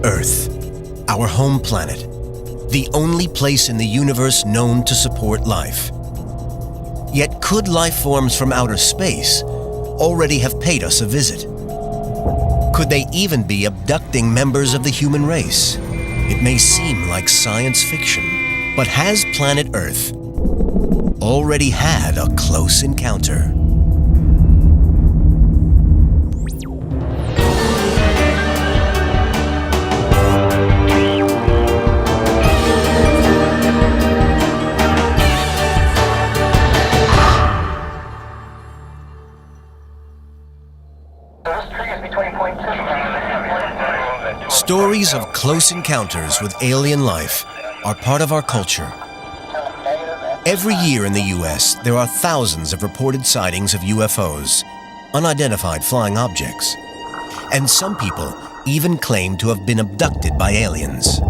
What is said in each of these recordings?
Earth, our home planet, the only place in the universe known to support life. Yet could life forms from outer space already have paid us a visit? Could they even be abducting members of the human race? It may seem like science fiction, but has planet Earth already had a close encounter? Stories of close encounters with alien life are part of our culture. Every year in the U.S., there are thousands of reported sightings of UFOs, unidentified flying objects, and some people even claim to have been abducted by aliens.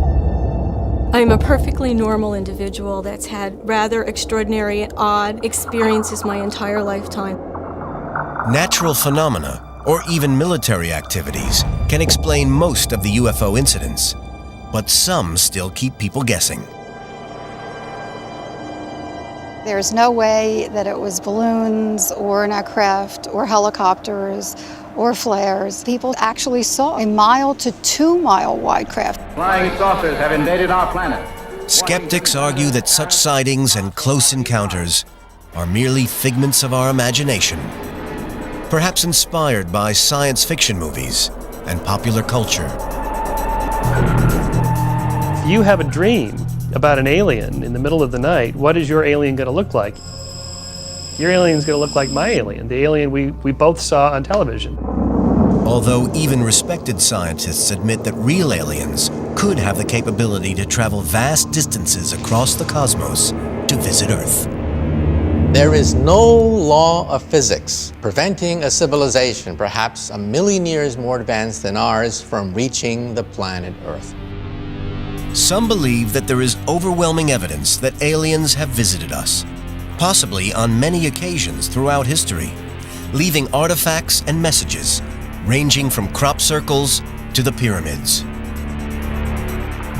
I'm a perfectly normal individual that's had rather extraordinary and odd experiences my entire lifetime. Natural phenomena, or even military activities, can explain most of the UFO incidents, but some still keep people guessing. There's no way that it was balloons or an aircraft or helicopters or flares. People actually saw a 1 to 2 mile wide craft. Flying saucers have invaded our planet. Skeptics argue that such sightings and close encounters are merely figments of our imagination, perhaps inspired by science fiction movies and popular culture. If you have a dream about an alien in the middle of the night, what is your alien going to look like? Your alien's going to look like my alien, the alien we both saw on television. Although even respected scientists admit that real aliens could have the capability to travel vast distances across the cosmos to visit Earth. There is no law of physics preventing a civilization, perhaps 1 million years more advanced than ours, from reaching the planet Earth. Some believe that there is overwhelming evidence that aliens have visited us, possibly on many occasions throughout history, leaving artifacts and messages ranging from crop circles to the pyramids.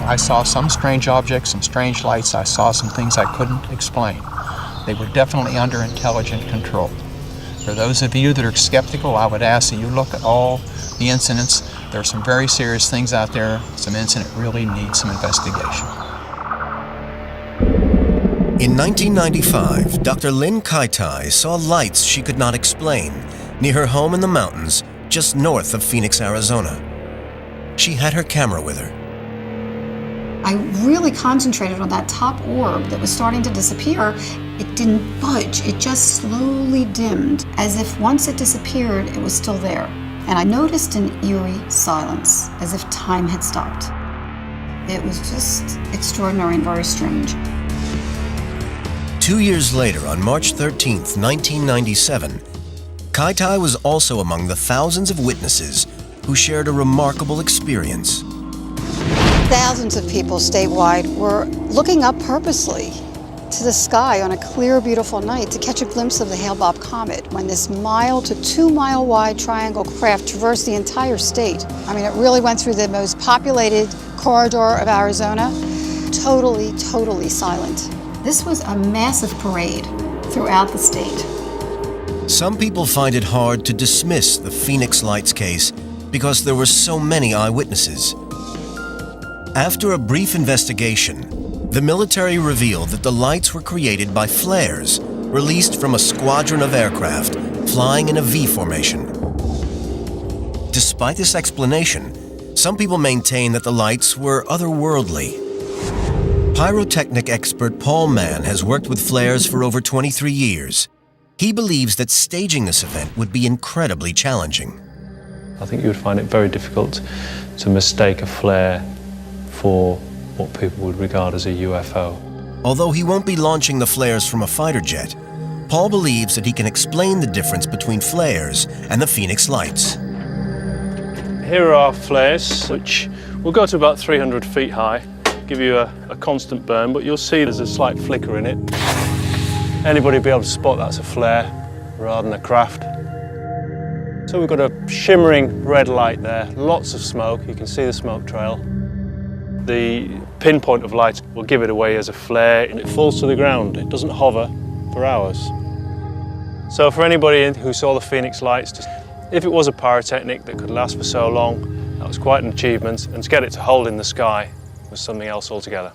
I saw some strange objects, some strange lights. I saw some things I couldn't explain. They were definitely under intelligent control. For those of you that are skeptical, I would ask that you look at all the incidents. There are some very serious things out there. Some incident really needs some investigation. In 1995, Dr. Lynn Kaitai saw lights she could not explain near her home in the mountains just north of Phoenix, Arizona. She had her camera with her. I really concentrated on that top orb that was starting to disappear. It didn't budge, it just slowly dimmed, as if once it disappeared, it was still there. And I noticed an eerie silence, as if time had stopped. It was just extraordinary and very strange. 2 years later, on March 13th, 1997, Kaitai was also among the thousands of witnesses who shared a remarkable experience. Thousands of people statewide were looking up purposely to the sky on a clear, beautiful night to catch a glimpse of the Hale-Bopp comet when this 1 to 2 mile wide triangle craft traversed the entire state. I mean, it really went through the most populated corridor of Arizona, totally silent. This was a massive parade throughout the state. Some people find it hard to dismiss the Phoenix Lights case because there were so many eyewitnesses. After a brief investigation, the military revealed that the lights were created by flares released from a squadron of aircraft flying in a V formation. Despite this explanation, some people maintain that the lights were otherworldly. Pyrotechnic expert Paul Mann has worked with flares for over 23 years. He believes that staging this event would be incredibly challenging. I think you would find it very difficult to mistake a flare for what people would regard as a UFO. Although he won't be launching the flares from a fighter jet, Paul believes that he can explain the difference between flares and the Phoenix Lights. Here are our flares, which will go to about 300 feet high, give you a constant burn, but you'll see there's a slight flicker in it. Anybody will be able to spot that's a flare rather than a craft. So So we've got a shimmering red light there, lots of smoke, you can see the smoke trail. The pinpoint of light will give it away as a flare and it falls to the ground. It doesn't hover for hours. So for anybody who saw the Phoenix lights, if it was a pyrotechnic that could last for so long, that was quite an achievement, and to get it to hold in the sky was something else altogether.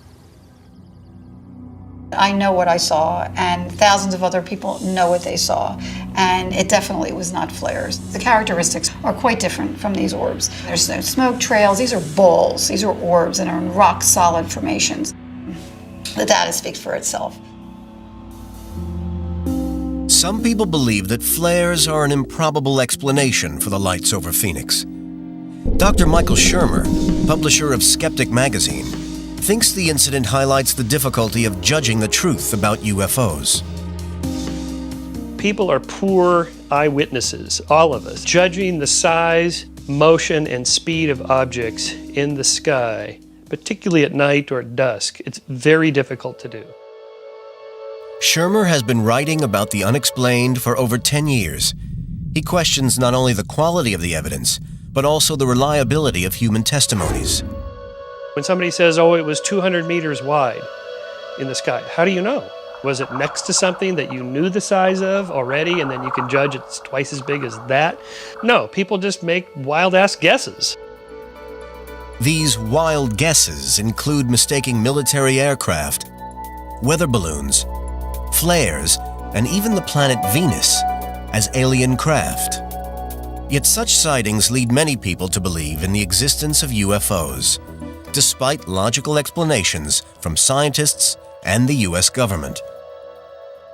I know what I saw, and thousands of other people know what they saw, and it definitely was not flares. The characteristics are quite different from these orbs. There's no smoke trails, these are balls, these are orbs and are in rock-solid formations. The data speaks for itself. Some people believe that flares are an improbable explanation for the lights over Phoenix. Dr. Michael Shermer, publisher of Skeptic magazine, thinks the incident highlights the difficulty of judging the truth about UFOs. People are poor eyewitnesses, all of us, judging the size, motion, and speed of objects in the sky, particularly at night or at dusk. It's very difficult to do. Shermer has been writing about the unexplained for over 10 years. He questions not only the quality of the evidence, but also the reliability of human testimonies. When somebody says, oh, it was 200 meters wide in the sky, how do you know? Was it next to something that you knew the size of already and then you can judge it's twice as big as that? No, people just make wild-ass guesses. These wild guesses include mistaking military aircraft, weather balloons, flares, and even the planet Venus as alien craft. Yet such sightings lead many people to believe in the existence of UFOs, despite logical explanations from scientists and the US government.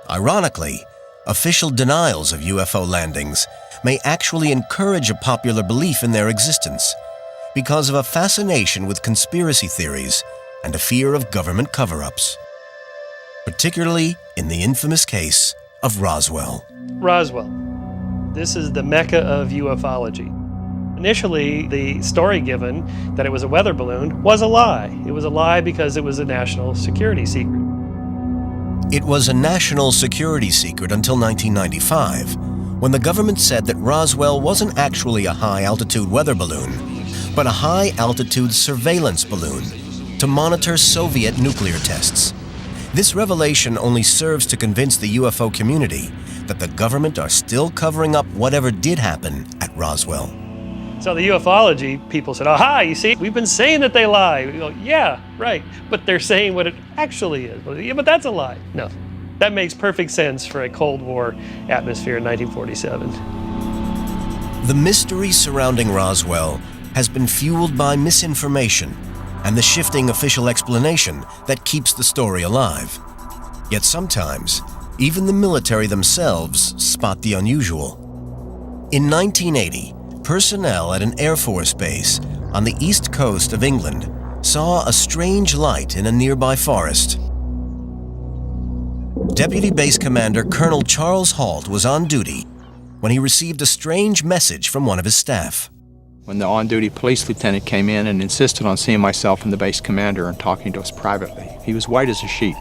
Ironically, official denials of UFO landings may actually encourage a popular belief in their existence because of a fascination with conspiracy theories and a fear of government cover-ups, particularly in the infamous case of Roswell. Roswell. This is the mecca of ufology. Initially, the story given that it was a weather balloon was a lie. It was a lie because it was a national security secret. It was a national security secret until 1995, when the government said that Roswell wasn't actually a high-altitude weather balloon, but a high-altitude surveillance balloon to monitor Soviet nuclear tests. This revelation only serves to convince the UFO community that the government are still covering up whatever did happen at Roswell. So the ufology people said, aha, you see, we've been saying that they lie. We go, yeah, right, but they're saying what it actually is. Well, yeah, but that's a lie. No, that makes perfect sense for a Cold War atmosphere in 1947. The mystery surrounding Roswell has been fueled by misinformation and the shifting official explanation that keeps the story alive. Yet sometimes, even the military themselves spot the unusual. In 1980, personnel at an Air Force base on the east coast of England saw a strange light in a nearby forest. Deputy Base Commander Colonel Charles Halt was on duty when he received a strange message from one of his staff. When the on-duty police lieutenant came in and insisted on seeing myself and the base commander and talking to us privately, he was white as a sheet.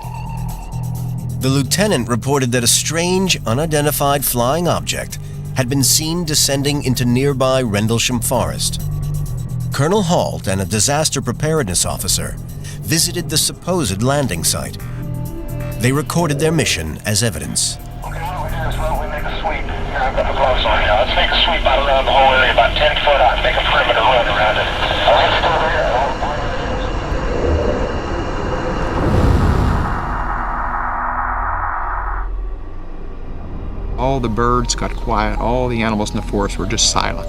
The lieutenant reported that a strange, unidentified flying object had been seen descending into nearby Rendlesham Forest. Colonel Halt and a disaster preparedness officer visited the supposed landing site. They recorded their mission as evidence. Okay, what we do is we make a sweep. Here, I've got the gloves on here. Let's make a sweep out around the whole area, about 10 foot out, make a perimeter run around it. All right, still there. All the birds got quiet, all the animals in the forest were just silent.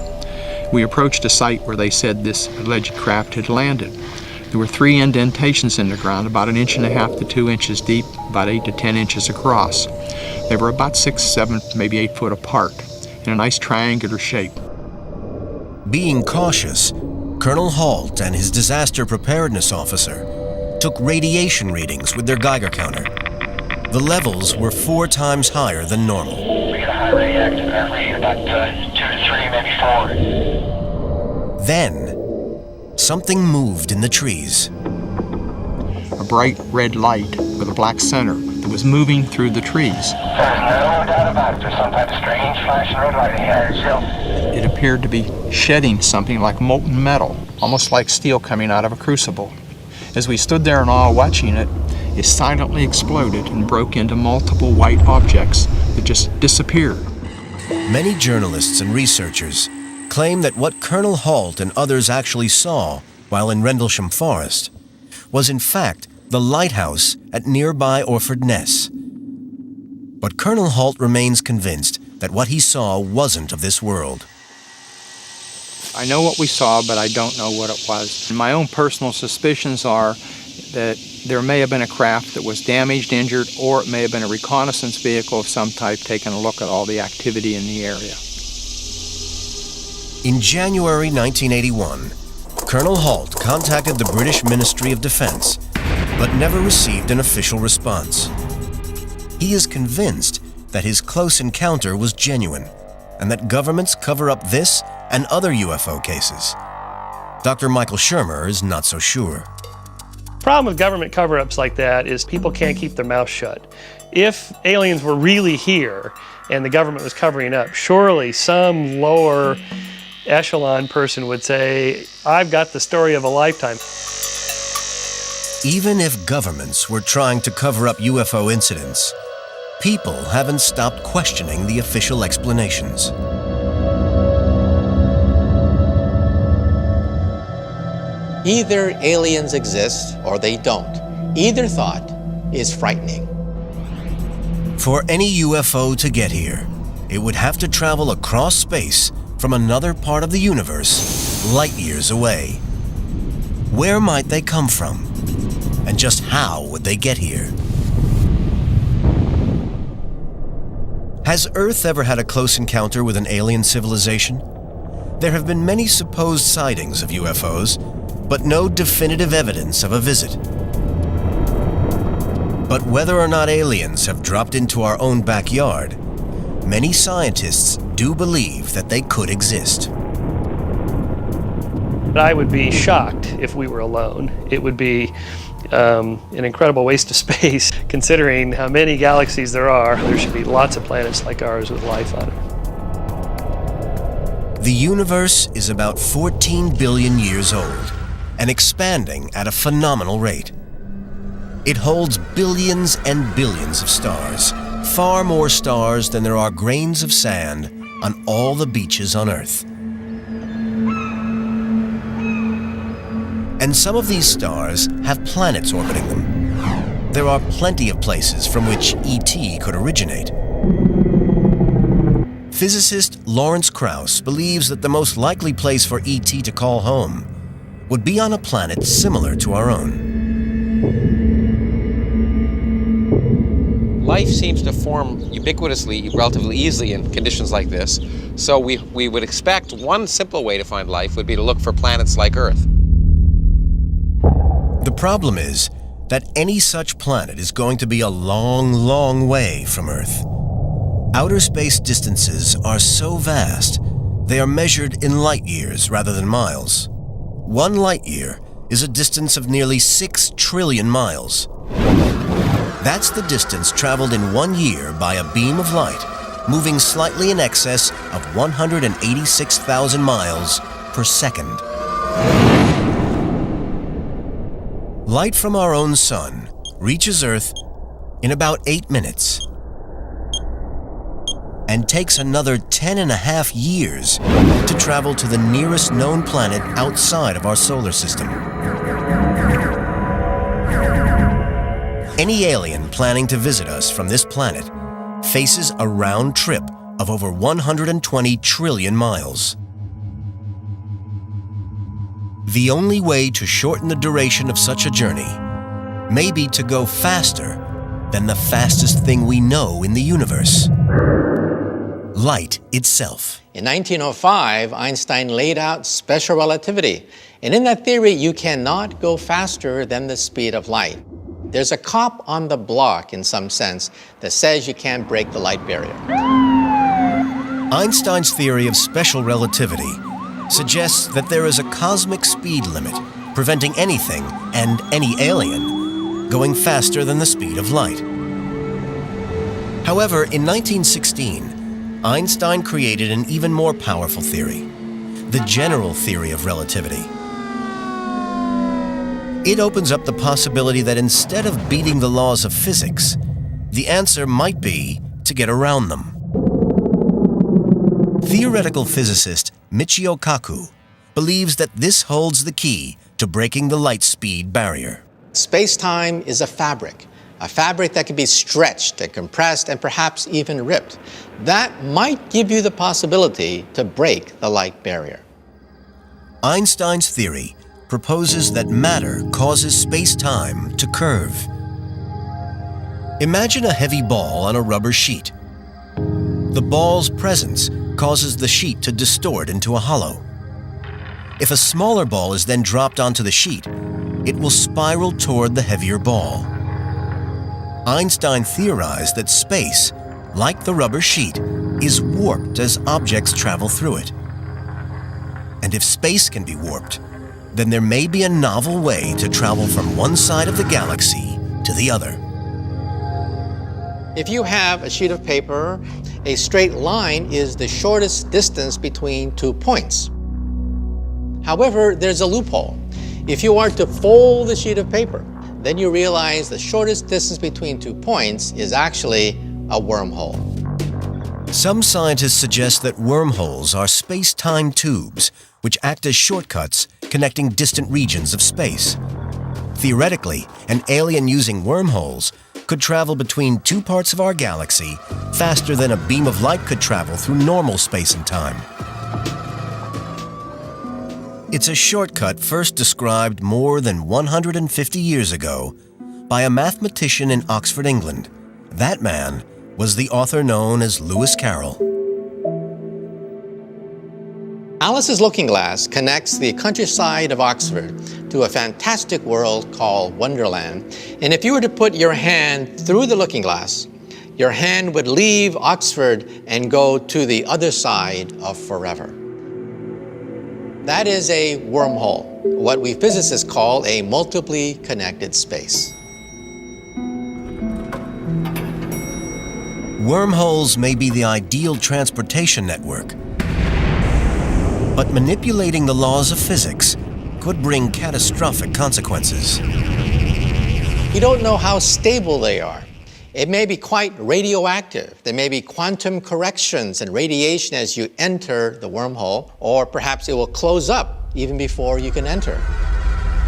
We approached a site where they said this alleged craft had landed. There were 3 indentations in the ground, about 1.5 inches to 2 inches deep, about 8 to 10 inches across. They were about 6, 7, maybe 8 foot apart, in a nice triangular shape. Being cautious, Colonel Halt and his disaster preparedness officer took radiation readings with their Geiger counter. The levels were 4 times higher than normal. We get a high radioactive read about 2 to 3, maybe 4. Then, something moved in the trees. A bright red light with a black center that was moving through the trees. There's no doubt about it. There's some type of strange flashing red light ahead. It appeared to be shedding something like molten metal, almost like steel coming out of a crucible. As we stood there in awe watching it, it silently exploded and broke into multiple white objects that just disappeared. Many journalists and researchers claim that what Colonel Halt and others actually saw while in Rendlesham Forest was in fact the lighthouse at nearby Orford Ness. But Colonel Halt remains convinced that what he saw wasn't of this world. I know what we saw, but I don't know what it was. My own personal suspicions are that there may have been a craft that was damaged, injured, or it may have been a reconnaissance vehicle of some type taking a look at all the activity in the area. In January 1981, Colonel Halt contacted the British Ministry of Defense, but never received an official response. He is convinced that his close encounter was genuine, and that governments cover up this and other UFO cases. Dr. Michael Shermer is not so sure. The problem with government cover-ups like that is people can't keep their mouth shut. If aliens were really here and the government was covering up, surely some lower echelon person would say, I've got the story of a lifetime. Even if governments were trying to cover up UFO incidents, people haven't stopped questioning the official explanations. Either aliens exist or they don't. Either thought is frightening. For any UFO to get here, it would have to travel across space from another part of the universe, light years away. Where might they come from? And just how would they get here? Has Earth ever had a close encounter with an alien civilization? There have been many supposed sightings of UFOs, but no definitive evidence of a visit. But whether or not aliens have dropped into our own backyard, many scientists do believe that they could exist. I would be shocked if we were alone. It would be an incredible waste of space, considering how many galaxies there are. There should be lots of planets like ours with life on it. The universe is about 14 billion years old and expanding at a phenomenal rate. It holds billions and billions of stars, far more stars than there are grains of sand on all the beaches on Earth. And some of these stars have planets orbiting them. There are plenty of places from which ET could originate. Physicist Lawrence Krauss believes that the most likely place for ET to call home would be on a planet similar to our own. Life seems to form ubiquitously, relatively easily in conditions like this. So we would expect one simple way to find life would be to look for planets like Earth. The problem is that any such planet is going to be a long, long way from Earth. Outer space distances are so vast, they are measured in light years rather than miles. 1 light year is a distance of nearly 6 trillion miles. That's the distance traveled in 1 year by a beam of light, moving slightly in excess of 186,000 miles per second. Light from our own sun reaches Earth in about 8 minutes and takes another 10.5 years to travel to the nearest known planet outside of our solar system. Any alien planning to visit us from this planet faces a round trip of over 120 trillion miles. The only way to shorten the duration of such a journey may be to go faster than the fastest thing we know in the universe: light itself. In 1905, Einstein laid out special relativity. And in that theory, you cannot go faster than the speed of light. There's a cop on the block, in some sense, that says you can't break the light barrier. Einstein's theory of special relativity suggests that there is a cosmic speed limit preventing anything and any alien going faster than the speed of light. However, in 1916, Einstein created an even more powerful theory, the general theory of relativity. It opens up the possibility that instead of beating the laws of physics, the answer might be to get around them. Theoretical physicist Michio Kaku believes that this holds the key to breaking the light speed barrier. Space-time is a fabric that can be stretched and compressed and perhaps even ripped. That might give you the possibility to break the light barrier. Einstein's theory proposes that matter causes space-time to curve. Imagine a heavy ball on a rubber sheet. The ball's presence causes the sheet to distort into a hollow. If a smaller ball is then dropped onto the sheet, it will spiral toward the heavier ball. Einstein theorized that space, like the rubber sheet, is warped as objects travel through it. And if space can be warped, then there may be a novel way to travel from one side of the galaxy to the other. If you have a sheet of paper, a straight line is the shortest distance between 2 points. However, there's a loophole. If you are to fold the sheet of paper, then you realize the shortest distance between 2 points is actually a wormhole. Some scientists suggest that wormholes are space-time tubes which act as shortcuts connecting distant regions of space. Theoretically, an alien using wormholes could travel between 2 parts of our galaxy faster than a beam of light could travel through normal space and time. It's a shortcut first described more than 150 years ago by a mathematician in Oxford, England. That man was the author known as Lewis Carroll. Alice's Looking Glass connects the countryside of Oxford to a fantastic world called Wonderland. And if you were to put your hand through the looking glass, your hand would leave Oxford and go to the other side of forever. That is a wormhole, what we physicists call a multiply connected space. Wormholes may be the ideal transportation network, but manipulating the laws of physics could bring catastrophic consequences. You don't know how stable they are. It may be quite radioactive. There may be quantum corrections and radiation as you enter the wormhole, or perhaps it will close up even before you can enter.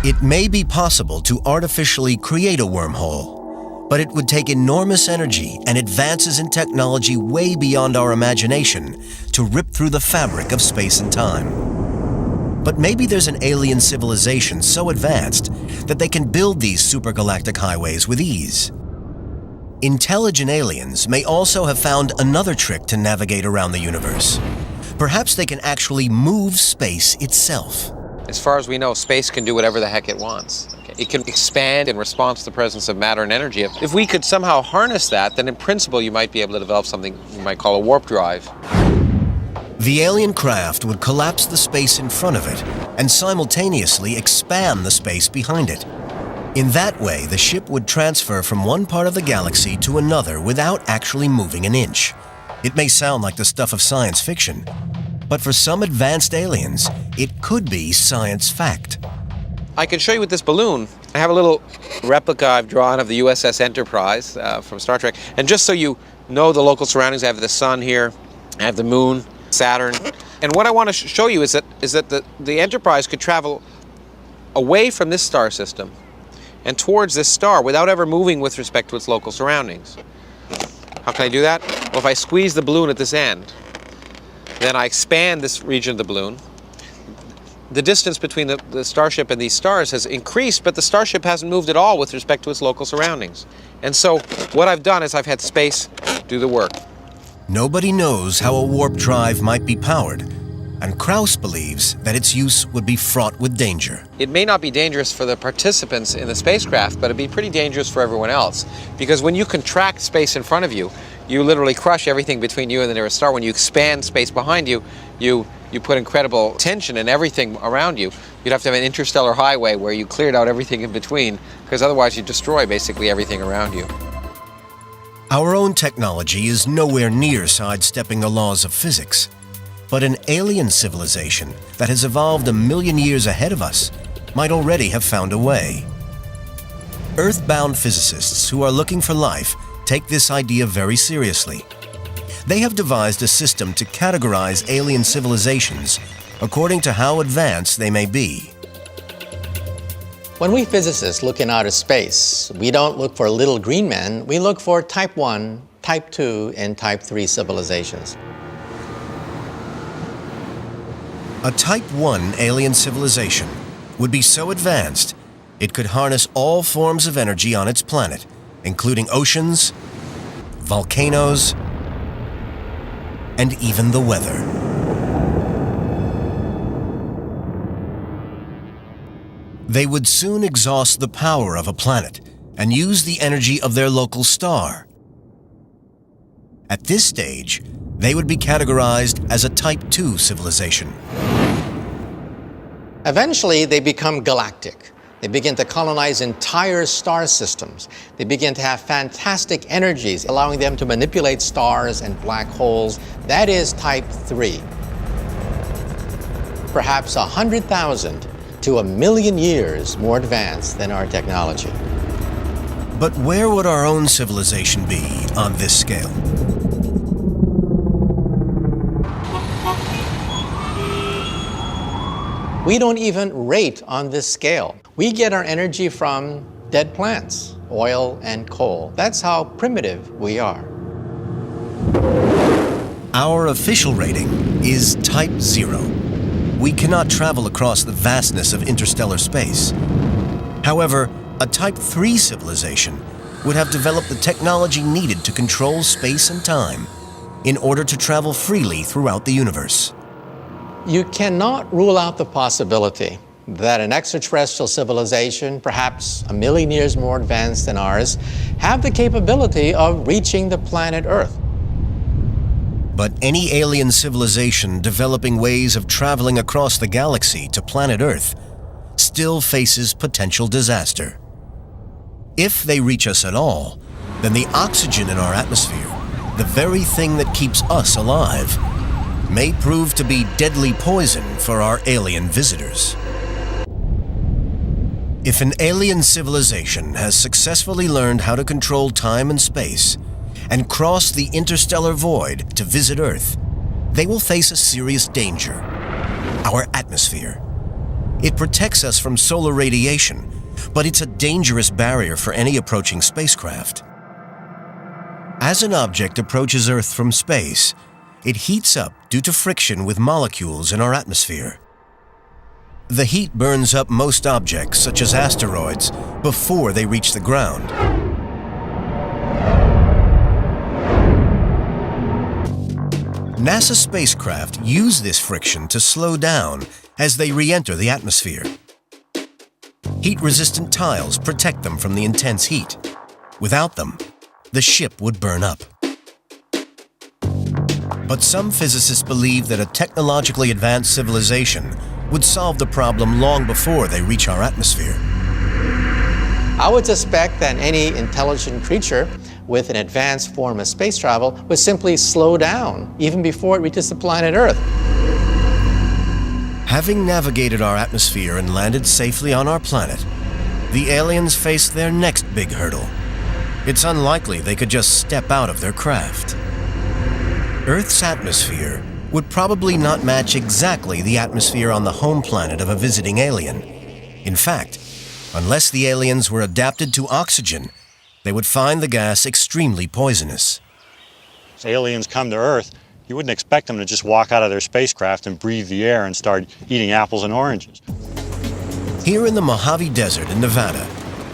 It may be possible to artificially create a wormhole, but it would take enormous energy and advances in technology way beyond our imagination to rip through the fabric of space and time. But maybe there's an alien civilization so advanced that they can build these supergalactic highways with ease. Intelligent aliens may also have found another trick to navigate around the universe. Perhaps they can actually move space itself. As far as we know, space can do whatever the heck it wants. Okay? It can expand in response to the presence of matter and energy. If we could somehow harness that, then in principle you might be able to develop something you might call a warp drive. The alien craft would collapse the space in front of it and simultaneously expand the space behind it. In that way, the ship would transfer from one part of the galaxy to another without actually moving an inch. It may sound like the stuff of science fiction, but for some advanced aliens, it could be science fact. I can show you with this balloon. I have a little replica I've drawn of the USS Enterprise from Star Trek. And just so you know the local surroundings, I have the sun here, I have the moon, Saturn. And what I want to show you is that the Enterprise could travel away from this star system and towards this star without ever moving with respect to its local surroundings. How can I do that? Well, if I squeeze the balloon at this end, then I expand this region of the balloon. The distance between the starship and these stars has increased, but the starship hasn't moved at all with respect to its local surroundings. And so what I've done is I've had space do the work. Nobody knows how a warp drive might be powered, and Krauss believes that its use would be fraught with danger. It may not be dangerous for the participants in the spacecraft, but it'd be pretty dangerous for everyone else. Because when you contract space in front of you, you literally crush everything between you and the nearest star. When you expand space behind you, you put incredible tension in everything around you. You'd have to have an interstellar highway where you cleared out everything in between, because otherwise you destroy basically everything around you. Our own technology is nowhere near sidestepping the laws of physics, but an alien civilization that has evolved a million years ahead of us might already have found a way. Earth-bound physicists who are looking for life take this idea very seriously. They have devised a system to categorize alien civilizations according to how advanced they may be. When we physicists look in outer space, we don't look for little green men, we look for Type 1, Type 2, and Type 3 civilizations. A Type 1 alien civilization would be so advanced it could harness all forms of energy on its planet, including oceans, volcanoes, and even the weather. They would soon exhaust the power of a planet and use the energy of their local star. At this stage, they would be categorized as a Type 2 civilization. Eventually, they become galactic. They begin to colonize entire star systems. They begin to have fantastic energies, allowing them to manipulate stars and black holes. That is Type 3. Perhaps 100,000 to 1,000,000 years more advanced than our technology. But where would our own civilization be on this scale? We don't even rate on this scale. We get our energy from dead plants, oil and coal. That's how primitive we are. Our official rating is Type 0. We cannot travel across the vastness of interstellar space. However, a Type 3 civilization would have developed the technology needed to control space and time in order to travel freely throughout the universe. You cannot rule out the possibility that an extraterrestrial civilization, perhaps 1,000,000 years more advanced than ours, have the capability of reaching the planet Earth. But any alien civilization developing ways of traveling across the galaxy to planet Earth still faces potential disaster. If they reach us at all, then the oxygen in our atmosphere, the very thing that keeps us alive, may prove to be deadly poison for our alien visitors. If an alien civilization has successfully learned how to control time and space and cross the interstellar void to visit Earth, they will face a serious danger: our atmosphere. It protects us from solar radiation, but it's a dangerous barrier for any approaching spacecraft. As an object approaches Earth from space, it heats up due to friction with molecules in our atmosphere. The heat burns up most objects, such as asteroids, before they reach the ground. NASA spacecraft use this friction to slow down as they re-enter the atmosphere. Heat-resistant tiles protect them from the intense heat. Without them, the ship would burn up. But some physicists believe that a technologically advanced civilization would solve the problem long before they reach our atmosphere. I would suspect that any intelligent creature with an advanced form of space travel would simply slow down even before it reaches the planet Earth. Having navigated our atmosphere and landed safely on our planet, the aliens face their next big hurdle. It's unlikely they could just step out of their craft. Earth's atmosphere would probably not match exactly the atmosphere on the home planet of a visiting alien. In fact, unless the aliens were adapted to oxygen, they would find the gas extremely poisonous. If aliens come to Earth, you wouldn't expect them to just walk out of their spacecraft and breathe the air and start eating apples and oranges. Here in the Mojave Desert in Nevada,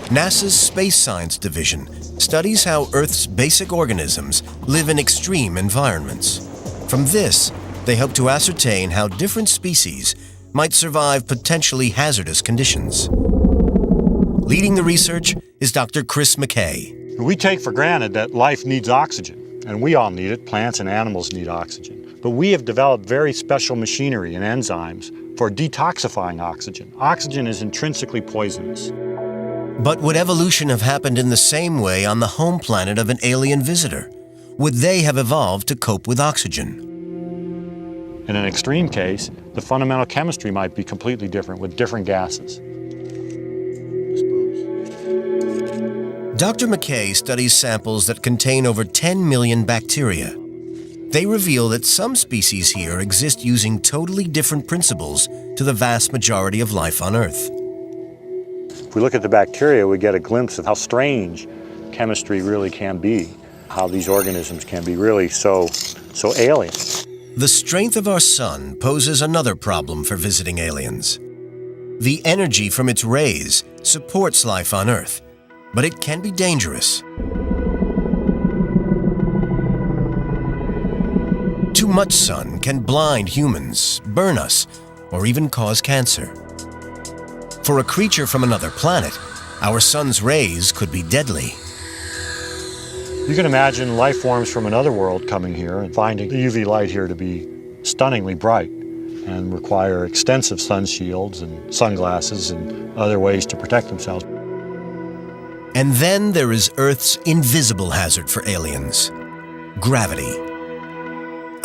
NASA's Space Science Division studies how Earth's basic organisms live in extreme environments. From this, they hope to ascertain how different species might survive potentially hazardous conditions. Leading the research is Dr. Chris McKay. We take for granted that life needs oxygen, and we all need it. Plants and animals need oxygen. But we have developed very special machinery and enzymes for detoxifying oxygen. Oxygen is intrinsically poisonous. But would evolution have happened in the same way on the home planet of an alien visitor? Would they have evolved to cope with oxygen? In an extreme case, the fundamental chemistry might be completely different with different gases. Dr. McKay studies samples that contain over 10 million bacteria. They reveal that some species here exist using totally different principles to the vast majority of life on Earth. If we look at the bacteria, we get a glimpse of how strange chemistry really can be, how these organisms can be really so alien. The strength of our sun poses another problem for visiting aliens. The energy from its rays supports life on Earth, but it can be dangerous. Too much sun can blind humans, burn us, or even cause cancer. For a creature from another planet, our sun's rays could be deadly. You can imagine life forms from another world coming here and finding the UV light here to be stunningly bright and require extensive sun shields and sunglasses and other ways to protect themselves. And then there is Earth's invisible hazard for aliens: gravity.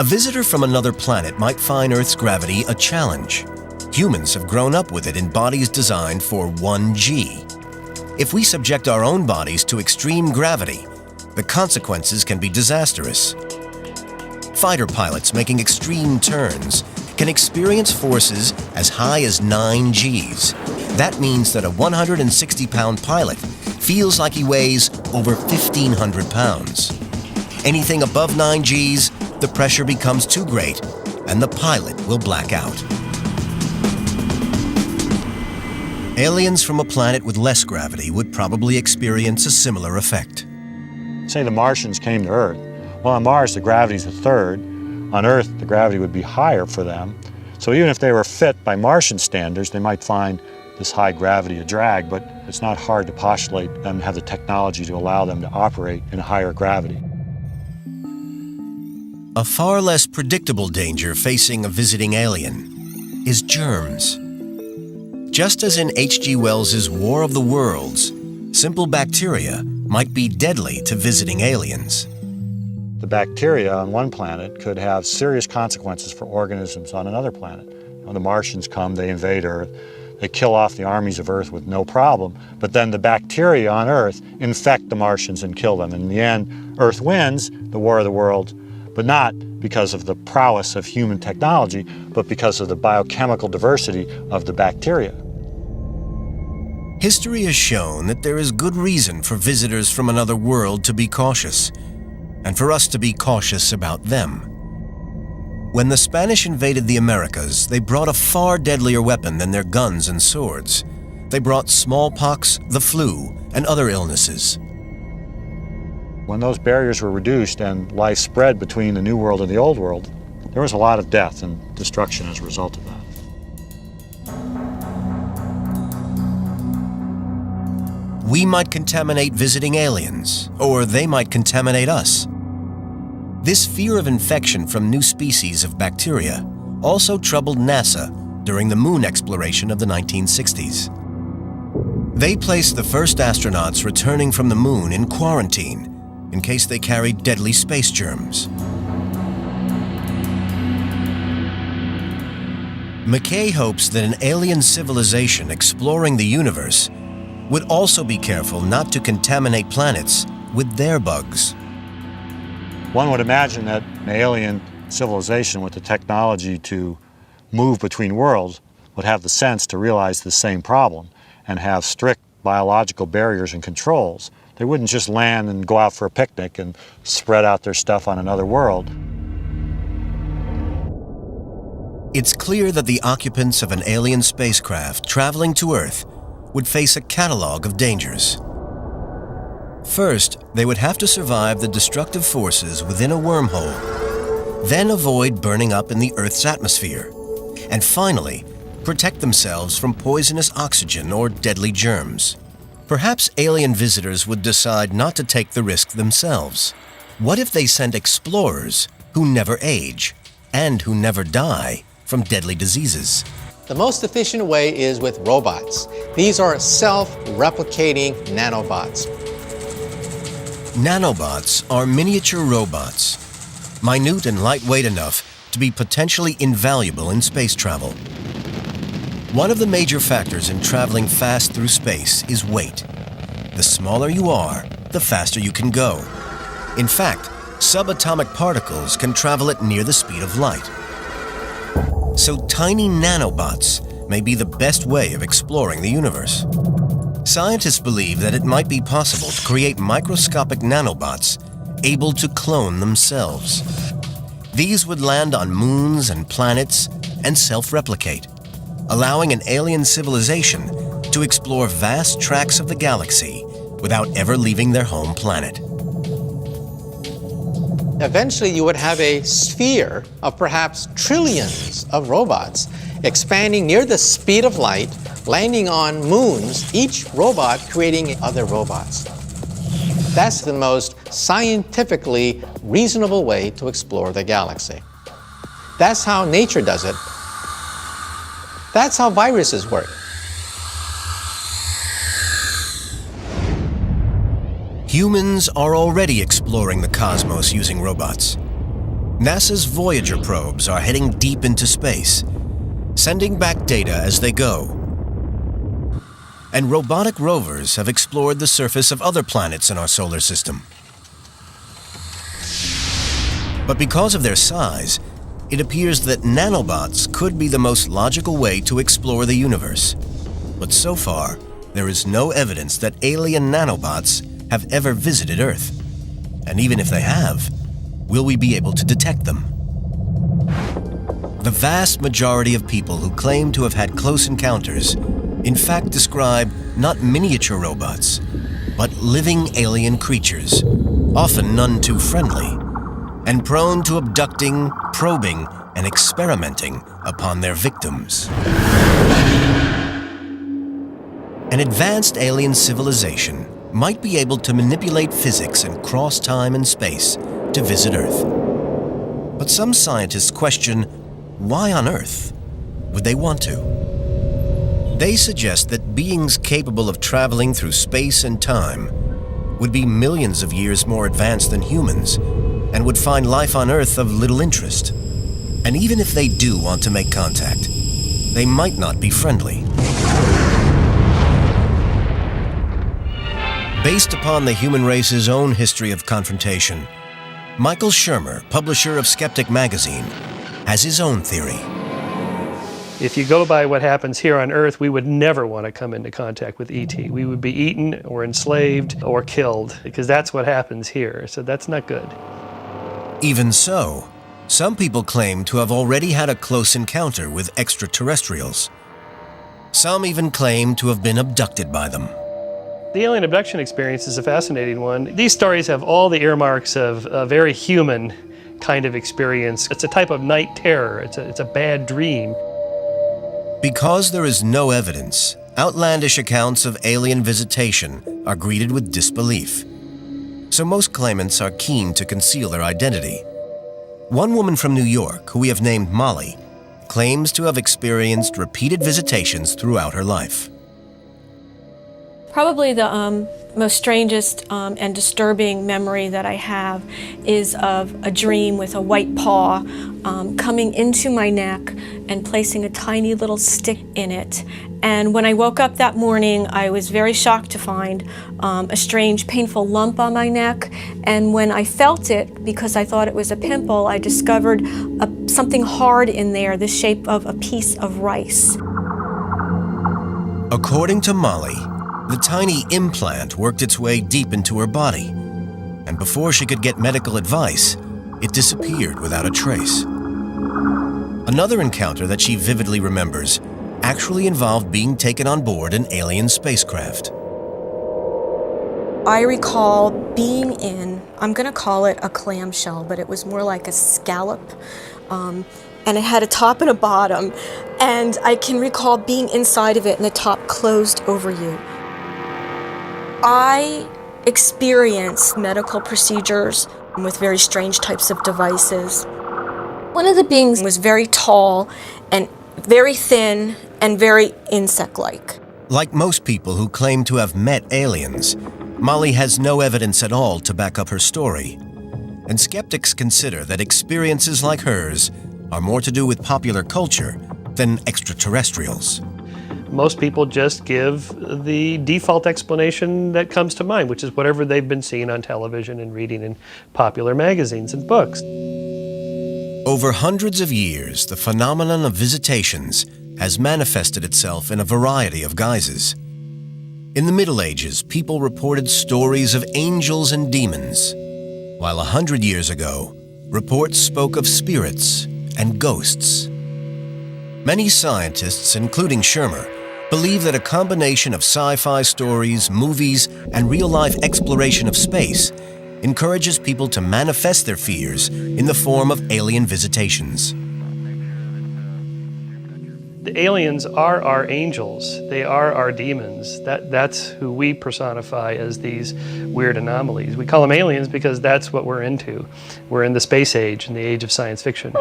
A visitor from another planet might find Earth's gravity a challenge. Humans have grown up with it in bodies designed for 1G. If we subject our own bodies to extreme gravity, the consequences can be disastrous. Fighter pilots making extreme turns can experience forces as high as 9 Gs. That means that a 160-pound pilot feels like he weighs over 1,500 pounds. Anything above 9 Gs, the pressure becomes too great, and the pilot will black out. Aliens from a planet with less gravity would probably experience a similar effect. Say the Martians came to Earth. Well, on Mars, the gravity's a third. On Earth, the gravity would be higher for them. So even if they were fit by Martian standards, they might find this high gravity a drag, but it's not hard to postulate them to have the technology to allow them to operate in higher gravity. A far less predictable danger facing a visiting alien is germs. Just as in H.G. Wells's War of the Worlds, simple bacteria might be deadly to visiting aliens. The bacteria on one planet could have serious consequences for organisms on another planet. When the Martians come, they invade Earth. They kill off the armies of Earth with no problem, but then the bacteria on Earth infect the Martians and kill them. In the end, Earth wins the War of the Worlds, but not because of the prowess of human technology, but because of the biochemical diversity of the bacteria. History has shown that there is good reason for visitors from another world to be cautious, and for us to be cautious about them. When the Spanish invaded the Americas, they brought a far deadlier weapon than their guns and swords. They brought smallpox, the flu, and other illnesses. When those barriers were reduced and life spread between the New World and the Old World, there was a lot of death and destruction as a result of that. We might contaminate visiting aliens, or they might contaminate us. This fear of infection from new species of bacteria also troubled NASA during the moon exploration of the 1960s. They placed the first astronauts returning from the moon in quarantine in case they carried deadly space germs. McKay hopes that an alien civilization exploring the universe would also be careful not to contaminate planets with their bugs. One would imagine that an alien civilization with the technology to move between worlds would have the sense to realize the same problem and have strict biological barriers and controls. They wouldn't just land and go out for a picnic and spread out their stuff on another world. It's clear that the occupants of an alien spacecraft traveling to Earth would face a catalog of dangers. First, they would have to survive the destructive forces within a wormhole, then avoid burning up in the Earth's atmosphere, and finally, protect themselves from poisonous oxygen or deadly germs. Perhaps alien visitors would decide not to take the risk themselves. What if they sent explorers who never age and who never die from deadly diseases? The most efficient way is with robots. These are self-replicating nanobots. Nanobots are miniature robots, minute and lightweight enough to be potentially invaluable in space travel. One of the major factors in traveling fast through space is weight. The smaller you are, the faster you can go. In fact, subatomic particles can travel at near the speed of light. So tiny nanobots may be the best way of exploring the universe. Scientists believe that it might be possible to create microscopic nanobots able to clone themselves. These would land on moons and planets and self-replicate, allowing an alien civilization to explore vast tracts of the galaxy without ever leaving their home planet. Eventually, you would have a sphere of perhaps trillions of robots expanding near the speed of light, landing on moons, each robot creating other robots. That's the most scientifically reasonable way to explore the galaxy. That's how nature does it. That's how viruses work. Humans are already exploring the cosmos using robots. NASA's Voyager probes are heading deep into space, sending back data as they go. And robotic rovers have explored the surface of other planets in our solar system. But because of their size, it appears that nanobots could be the most logical way to explore the universe. But so far, there is no evidence that alien nanobots have ever visited Earth. And even if they have, will we be able to detect them? The vast majority of people who claim to have had close encounters in fact describe not miniature robots, but living alien creatures, often none too friendly, and prone to abducting, probing, and experimenting upon their victims. An advanced alien civilization might be able to manipulate physics and cross time and space to visit Earth. But some scientists question, why on Earth would they want to? They suggest that beings capable of traveling through space and time would be millions of years more advanced than humans and would find life on Earth of little interest. And even if they do want to make contact, they might not be friendly. Based upon the human race's own history of confrontation, Michael Shermer, publisher of Skeptic magazine, has his own theory. If you go by what happens here on Earth, we would never want to come into contact with ET. We would be eaten or enslaved or killed, because that's what happens here. So that's not good. Even so, some people claim to have already had a close encounter with extraterrestrials. Some even claim to have been abducted by them. The alien abduction experience is a fascinating one. These stories have all the earmarks of a very human kind of experience. It's a type of night terror. It's a bad dream. Because there is no evidence, outlandish accounts of alien visitation are greeted with disbelief. So most claimants are keen to conceal their identity. One woman from New York, who we have named Molly, claims to have experienced repeated visitations throughout her life. Probably the most strangest and disturbing memory that I have is of a dream with a white paw coming into my neck and placing a tiny little stick in it. And when I woke up that morning, I was very shocked to find a strange, painful lump on my neck. And when I felt it, because I thought it was a pimple, I discovered something hard in there, the shape of a piece of rice. According to Molly, the tiny implant worked its way deep into her body, and before she could get medical advice, it disappeared without a trace. Another encounter that she vividly remembers actually involved being taken on board an alien spacecraft. I recall being in, I'm going to call it a clamshell, but it was more like a scallop, and it had a top and a bottom, and I can recall being inside of it and the top closed over you. I experienced medical procedures with very strange types of devices. One of the beings was very tall and very thin and very insect-like. Like most people who claim to have met aliens, Molly has no evidence at all to back up her story. And skeptics consider that experiences like hers are more to do with popular culture than extraterrestrials. Most people just give the default explanation that comes to mind, which is whatever they've been seeing on television and reading in popular magazines and books. Over hundreds of years, the phenomenon of visitations has manifested itself in a variety of guises. In the Middle Ages, people reported stories of angels and demons, while 100 years ago, reports spoke of spirits and ghosts. Many scientists, including Shermer, believe that a combination of sci-fi stories, movies, and real-life exploration of space encourages people to manifest their fears in the form of alien visitations. The aliens are our angels. They are our demons. That's who we personify as these weird anomalies. We call them aliens because that's what we're into. We're in the space age, in the age of science fiction.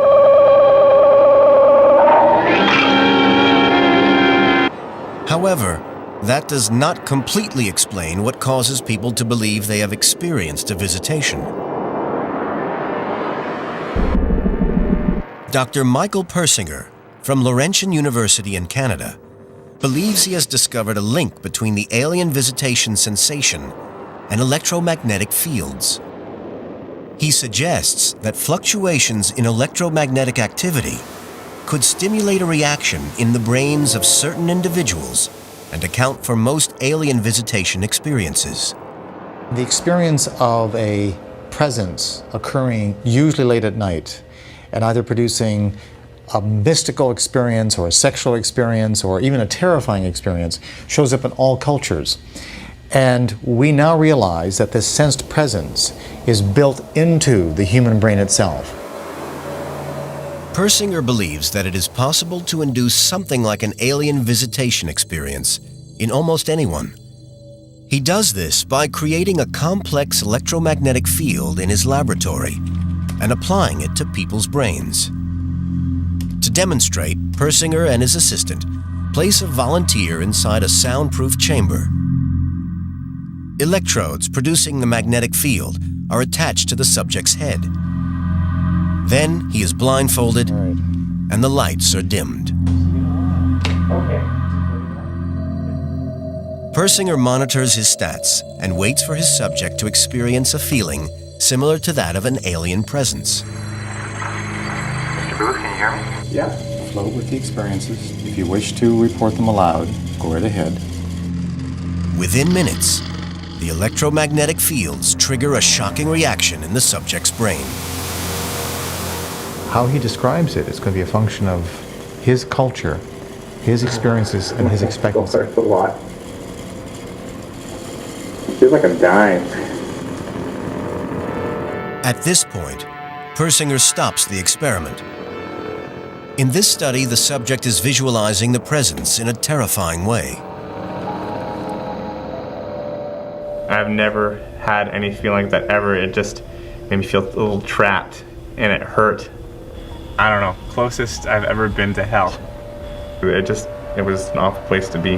However, that does not completely explain what causes people to believe they have experienced a visitation. Dr. Michael Persinger, from Laurentian University in Canada, believes he has discovered a link between the alien visitation sensation and electromagnetic fields. He suggests that fluctuations in electromagnetic activity could stimulate a reaction in the brains of certain individuals and account for most alien visitation experiences. The experience of a presence occurring usually late at night and either producing a mystical experience or a sexual experience or even a terrifying experience shows up in all cultures. And we now realize that this sensed presence is built into the human brain itself. Persinger believes that it is possible to induce something like an alien visitation experience in almost anyone. He does this by creating a complex electromagnetic field in his laboratory and applying it to people's brains. To demonstrate, Persinger and his assistant place a volunteer inside a soundproof chamber. Electrodes producing the magnetic field are attached to the subject's head. Then he is blindfolded and the lights are dimmed. Persinger monitors his stats and waits for his subject to experience a feeling similar to that of an alien presence. Mr. Booth, can you hear me? Yeah. Float with the experiences. If you wish to report them aloud, go right ahead. Within minutes, the electromagnetic fields trigger a shocking reaction in the subject's brain. How he describes it is going to be a function of his culture, his experiences, and his expectancy. That's a lot. Feels like I'm dying. At this point, Persinger stops the experiment. In this study, the subject is visualizing the presence in a terrifying way. I've never had any feeling like that ever. It just made me feel a little trapped, and it hurt. I don't know, closest I've ever been to hell. It was an awful place to be.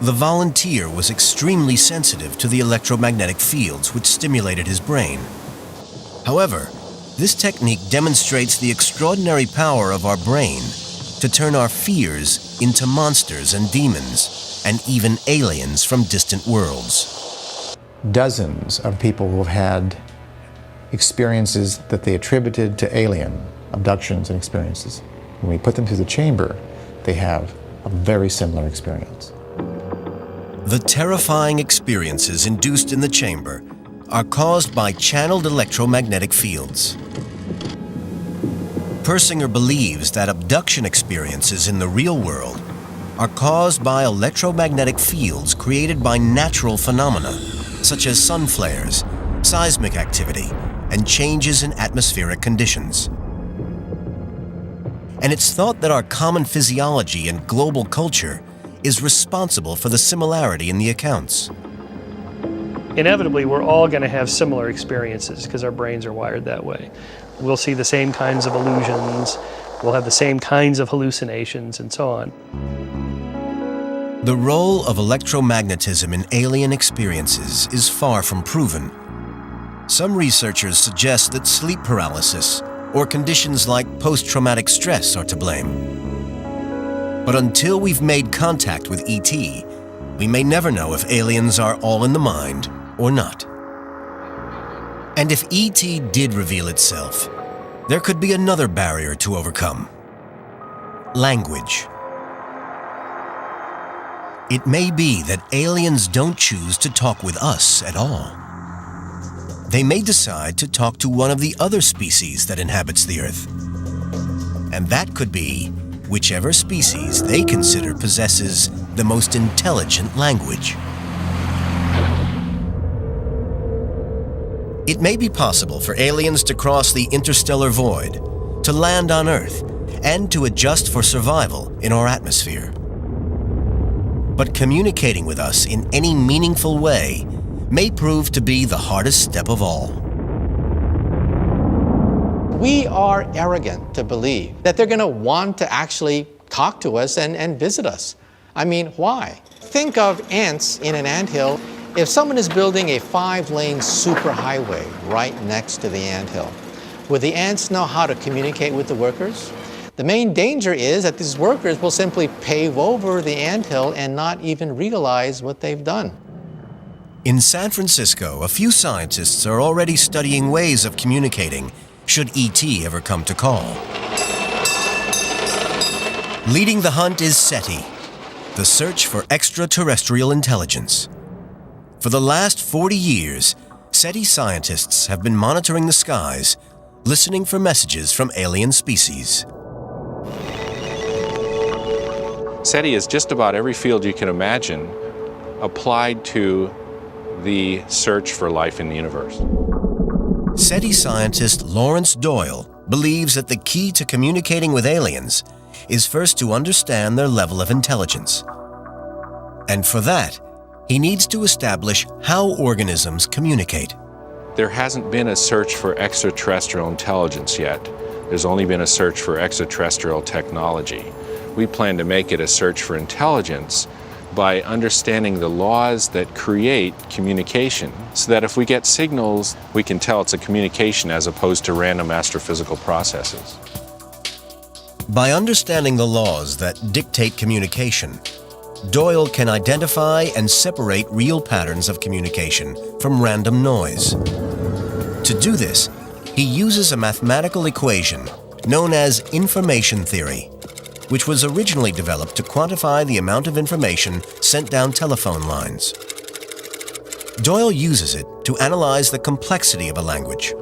The volunteer was extremely sensitive to the electromagnetic fields which stimulated his brain. However, this technique demonstrates the extraordinary power of our brain to turn our fears into monsters and demons, and even aliens from distant worlds. Dozens of people who have had experiences that they attributed to alien abductions and experiences. When we put them through the chamber, they have a very similar experience. The terrifying experiences induced in the chamber are caused by channeled electromagnetic fields. Persinger believes that abduction experiences in the real world are caused by electromagnetic fields created by natural phenomena, such as sun flares, seismic activity, and changes in atmospheric conditions. And it's thought that our common physiology and global culture is responsible for the similarity in the accounts. Inevitably, we're all going to have similar experiences because our brains are wired that way. We'll see the same kinds of illusions, We'll have the same kinds of hallucinations and so on. The role of electromagnetism in alien experiences is far from proven. Some researchers suggest that sleep paralysis or conditions like post-traumatic stress are to blame. But until we've made contact with ET, we may never know if aliens are all in the mind or not. And if ET did reveal itself, there could be another barrier to overcome: language. It may be that aliens don't choose to talk with us at all. They may decide to talk to one of the other species that inhabits the Earth. And that could be whichever species they consider possesses the most intelligent language. It may be possible for aliens to cross the interstellar void, to land on Earth, and to adjust for survival in our atmosphere. But communicating with us in any meaningful way may prove to be the hardest step of all. We are arrogant to believe that they're going to want to actually talk to us and visit us. I mean, why? Think of ants in an anthill. If someone is building a 5-lane superhighway right next to the anthill, would the ants know how to communicate with the workers? The main danger is that these workers will simply pave over the anthill and not even realize what they've done. In San Francisco, a few scientists are already studying ways of communicating should ET ever come to call. Leading the hunt is SETI, the search for extraterrestrial intelligence. For the last 40 years, SETI scientists have been monitoring the skies, listening for messages from alien species. SETI is just about every field you can imagine applied to the search for life in the universe. SETI scientist Lawrence Doyle believes that the key to communicating with aliens is first to understand their level of intelligence. And for that, he needs to establish how organisms communicate. There hasn't been a search for extraterrestrial intelligence yet. There's only been a search for extraterrestrial technology. We plan to make it a search for intelligence by understanding the laws that create communication, so that if we get signals, we can tell it's a communication as opposed to random astrophysical processes. By understanding the laws that dictate communication, Doyle can identify and separate real patterns of communication from random noise. To do this, he uses a mathematical equation known as information theory, which was originally developed to quantify the amount of information sent down telephone lines. Doyle uses it to analyze the complexity of a language.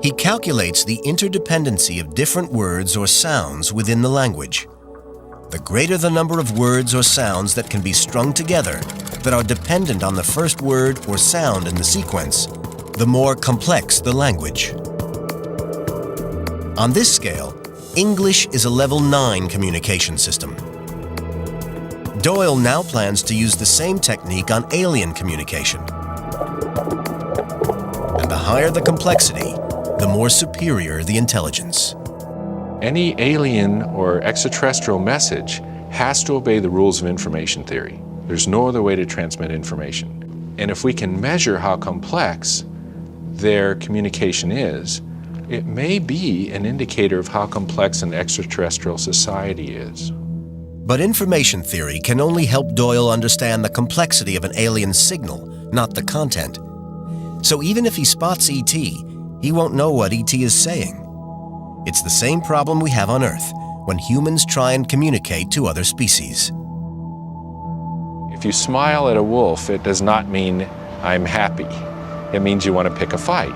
He calculates the interdependency of different words or sounds within the language. The greater the number of words or sounds that can be strung together that are dependent on the first word or sound in the sequence, the more complex the language. On this scale, English is a level 9 communication system. Doyle now plans to use the same technique on alien communication. And the higher the complexity, the more superior the intelligence. Any alien or extraterrestrial message has to obey the rules of information theory. There's no other way to transmit information. And if we can measure how complex their communication is, it may be an indicator of how complex an extraterrestrial society is. But information theory can only help Doyle understand the complexity of an alien signal, not the content. So even if he spots ET, he won't know what ET is saying. It's the same problem we have on Earth when humans try and communicate to other species. If you smile at a wolf, it does not mean I'm happy. It means you want to pick a fight.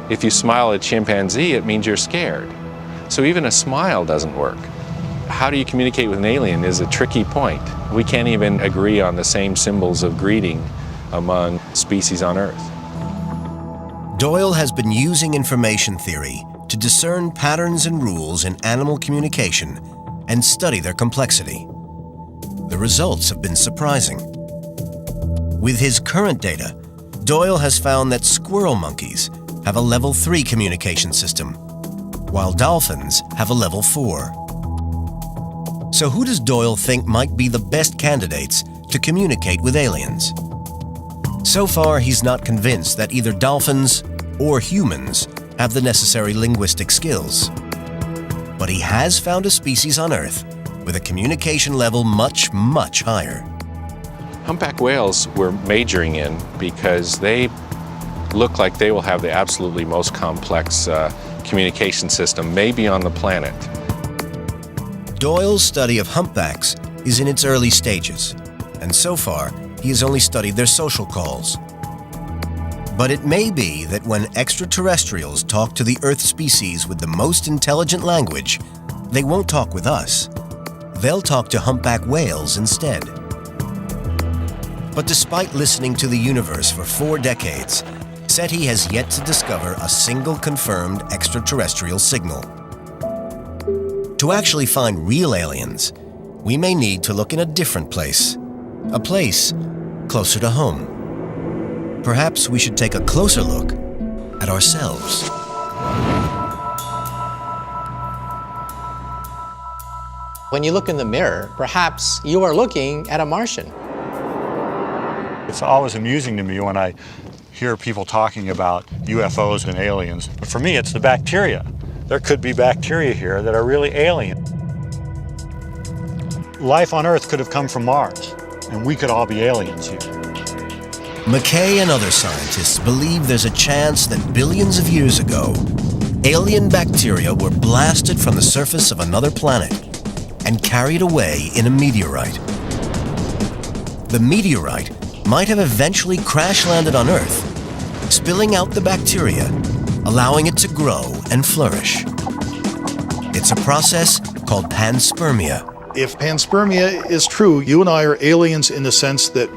If you smile at a chimpanzee, it means you're scared. So even a smile doesn't work. How do you communicate with an alien is a tricky point. We can't even agree on the same symbols of greeting among species on Earth. Doyle has been using information theory to discern patterns and rules in animal communication and study their complexity. The results have been surprising. With his current data, Doyle has found that squirrel monkeys have a level 3 communication system, while dolphins have a level 4. So who does Doyle think might be the best candidates to communicate with aliens? So far, he's not convinced that either dolphins or humans have the necessary linguistic skills. But he has found a species on Earth with a communication level much, much higher. Humpback whales we're majoring in because they look like they will have the absolutely most complex communication system maybe on the planet. Doyle's study of humpbacks is in its early stages, and so far he has only studied their social calls. But it may be that when extraterrestrials talk to the Earth species with the most intelligent language, they won't talk with us. They'll talk to humpback whales instead. But despite listening to the universe for 4 decades, SETI has yet to discover a single confirmed extraterrestrial signal. To actually find real aliens, we may need to look in a different place, a place closer to home. Perhaps we should take a closer look at ourselves. When you look in the mirror, perhaps you are looking at a Martian. It's always amusing to me when I hear people talking about UFOs and aliens. But for me, it's the bacteria. There could be bacteria here that are really alien. Life on Earth could have come from Mars, and we could all be aliens here. McKay and other scientists believe there's a chance that billions of years ago, alien bacteria were blasted from the surface of another planet and carried away in a meteorite. The meteorite might have eventually crash-landed on Earth, spilling out the bacteria, allowing it to grow and flourish. It's a process called panspermia. If panspermia is true, you and I are aliens in the sense that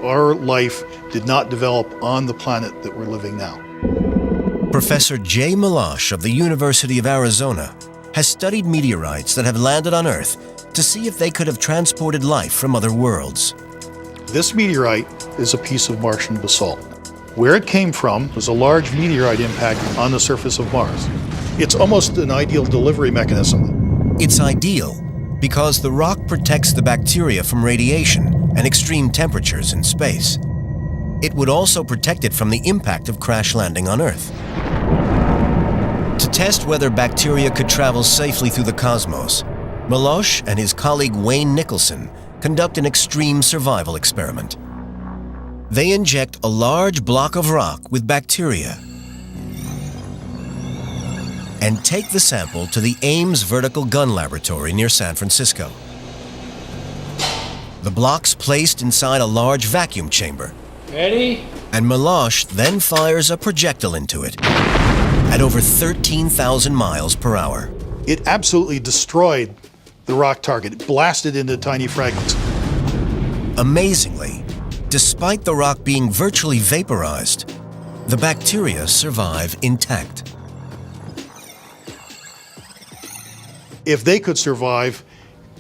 our life did not develop on the planet that we're living now. Professor Jay Milosh of the University of Arizona has studied meteorites that have landed on Earth to see if they could have transported life from other worlds. This meteorite is a piece of Martian basalt. Where it came from was a large meteorite impact on the surface of Mars. It's almost an ideal delivery mechanism. It's ideal because the rock protects the bacteria from radiation and extreme temperatures in space. It would also protect it from the impact of crash landing on Earth. To test whether bacteria could travel safely through the cosmos, Milosh and his colleague Wayne Nicholson conduct an extreme survival experiment. They inject a large block of rock with bacteria and take the sample to the Ames Vertical Gun Laboratory near San Francisco. The block's placed inside a large vacuum chamber. Ready? And Milosh then fires a projectile into it at over 13,000 miles per hour. It absolutely destroyed the rock target. It blasted into tiny fragments. Amazingly, despite the rock being virtually vaporized, the bacteria survive intact. If they could survive,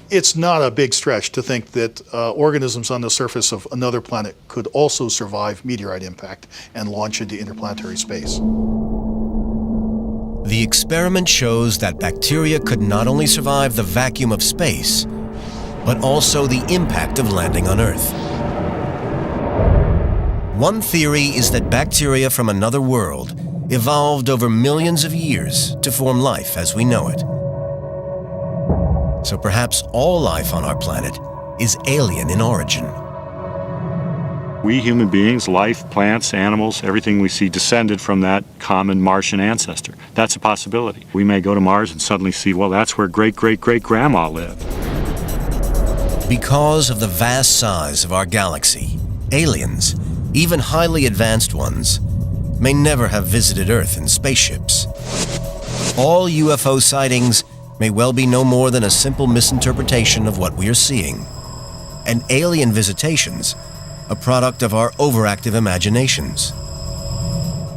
it's not a big stretch to think that organisms on the surface of another planet could also survive meteorite impact and launch into interplanetary space. The experiment shows that bacteria could not only survive the vacuum of space, but also the impact of landing on Earth. One theory is that bacteria from another world evolved over millions of years to form life as we know it. So perhaps all life on our planet is alien in origin. We human beings, life, plants, animals, everything we see descended from that common Martian ancestor. That's a possibility. We may go to Mars and suddenly see, well, that's where great-great-great-grandma lived. Because of the vast size of our galaxy, aliens, even highly advanced ones, may never have visited Earth in spaceships. All UFO sightings may well be no more than a simple misinterpretation of what we are seeing, and alien visitations a product of our overactive imaginations.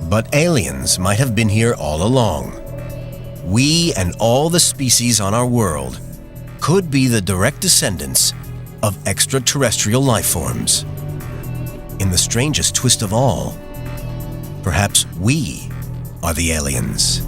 But aliens might have been here all along. We and all the species on our world could be the direct descendants of extraterrestrial life forms. In the strangest twist of all, perhaps we are the aliens.